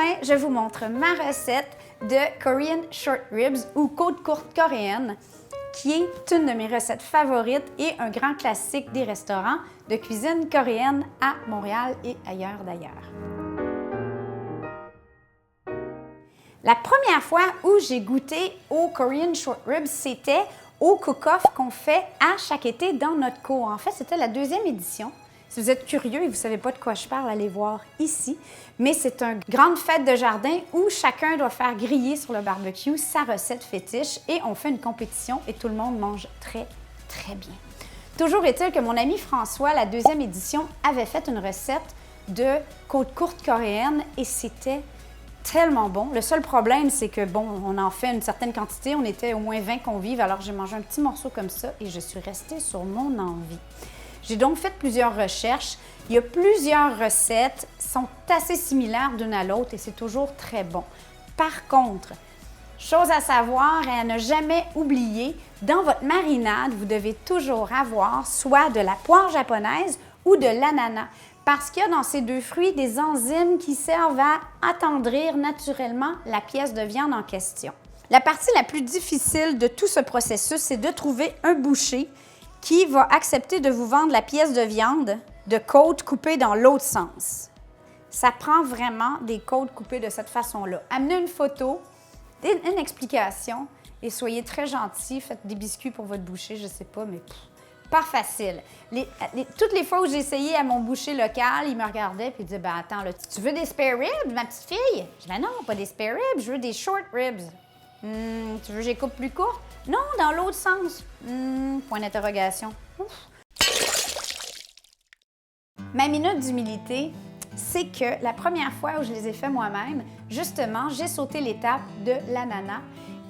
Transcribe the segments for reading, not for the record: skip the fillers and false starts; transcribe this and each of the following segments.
enfin, je vous montre ma recette de Korean Short Ribs ou côte courte coréenne, qui est une de mes recettes favorites et un grand classique des restaurants de cuisine coréenne à Montréal et ailleurs d'ailleurs. La première fois où j'ai goûté au Korean Short Ribs, c'était au cook-off qu'on fait à chaque été dans notre cour. En fait, c'était la 2e édition. Si vous êtes curieux et vous ne savez pas de quoi je parle, allez voir ici. Mais c'est une grande fête de jardin où chacun doit faire griller sur le barbecue sa recette fétiche et on fait une compétition et tout le monde mange très, très bien. Toujours est-il que mon ami François, la 2e édition, avait fait une recette de côte courte coréenne et c'était tellement bon. Le seul problème, c'est que, bon, on en fait une certaine quantité. On était au moins 20 convives, alors j'ai mangé un petit morceau comme ça et je suis restée sur mon envie. J'ai donc fait plusieurs recherches. Il y a plusieurs recettes qui sont assez similaires d'une à l'autre et c'est toujours très bon. Par contre, chose à savoir et à ne jamais oublier, dans votre marinade, vous devez toujours avoir soit de la poire japonaise ou de l'ananas. Parce qu'il y a dans ces deux fruits des enzymes qui servent à attendrir naturellement la pièce de viande en question. La partie la plus difficile de tout ce processus, c'est de trouver un boucher qui va accepter de vous vendre la pièce de viande de côte coupée dans l'autre sens. Ça prend vraiment des côtes coupées de cette façon-là. Amenez une photo, une explication et soyez très gentils. Faites des biscuits pour votre boucher, je ne sais pas, mais pas facile. Toutes les fois où j'ai essayé à mon boucher local, il me regardait et il disait « Ben attends, là, tu veux des spare ribs, ma petite fille? » Je dis « Ben non, pas des spare ribs, je veux des short ribs. » Tu veux que je les coupe plus courtes? Non, dans l'autre sens. Point d'interrogation. Ma minute d'humilité, c'est que la première fois où je les ai fait moi-même, justement, j'ai sauté l'étape de l'ananas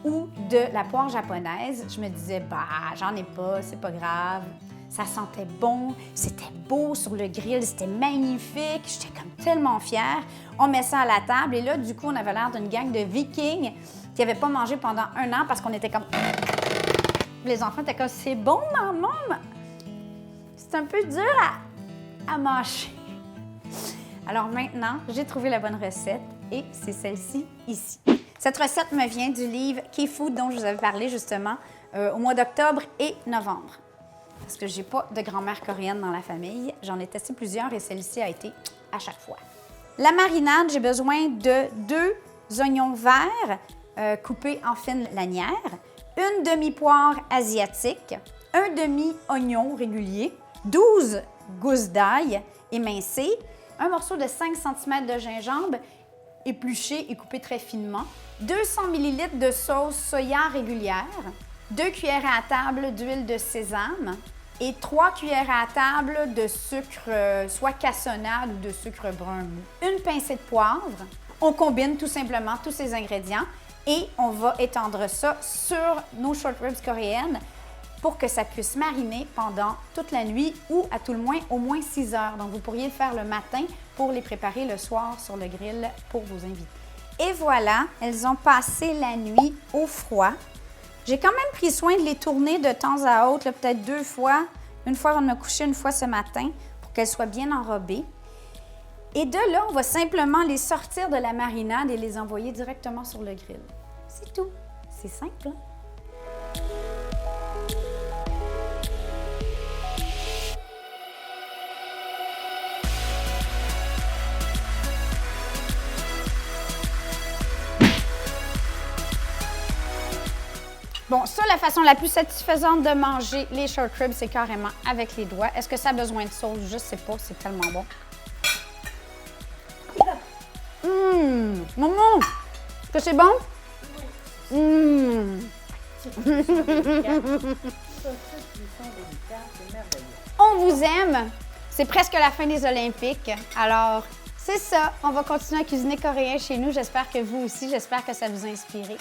ou de la poire japonaise. Je me disais, bah, j'en ai pas, c'est pas grave. Ça sentait bon, c'était beau sur le grill, c'était magnifique. J'étais comme tellement fière. On met ça à la table et là, du coup, on avait l'air d'une gang de vikings qui n'avaient pas mangé pendant 1 an parce qu'on était comme... Les enfants étaient comme, c'est bon, maman! C'est un peu dur à mâcher. Alors maintenant, j'ai trouvé la bonne recette et c'est celle-ci ici. Cette recette me vient du livre K-Food dont je vous avais parlé justement au mois d'octobre et novembre. Parce que j'ai pas de grand-mère coréenne dans la famille. J'en ai testé plusieurs et celle-ci a été à chaque fois. La marinade, j'ai besoin de 2 oignons verts coupés en fines lanières, une demi-poire asiatique, un demi-oignon régulier, 12 gousses d'ail émincées, un morceau de 5 cm de gingembre épluché et coupé très finement, 200 ml de sauce soya régulière, 2 cuillères à table d'huile de sésame et 3 cuillères à table de sucre, soit cassonade ou de sucre brun mou. Une pincée de poivre. On combine tout simplement tous ces ingrédients et on va étendre ça sur nos short ribs coréennes pour que ça puisse mariner pendant toute la nuit ou à tout le moins au moins 6 heures. Donc vous pourriez le faire le matin pour les préparer le soir sur le grill pour vos invités. Et voilà, elles ont passé la nuit au froid. J'ai quand même pris soin de les tourner de temps à autre, peut-être 2 fois. Une fois avant de me coucher, une fois ce matin, pour qu'elles soient bien enrobées. Et de là, on va simplement les sortir de la marinade et les envoyer directement sur le grill. C'est tout. C'est simple, hein? Bon, ça, la façon la plus satisfaisante de manger les short ribs, c'est carrément avec les doigts. Est-ce que ça a besoin de sauce? Je sais pas, c'est tellement bon. Maman, est-ce que c'est bon? On vous aime. C'est presque la fin des Olympiques. Alors, c'est ça. On va continuer à cuisiner coréen chez nous. J'espère que vous aussi. J'espère que ça vous a inspiré.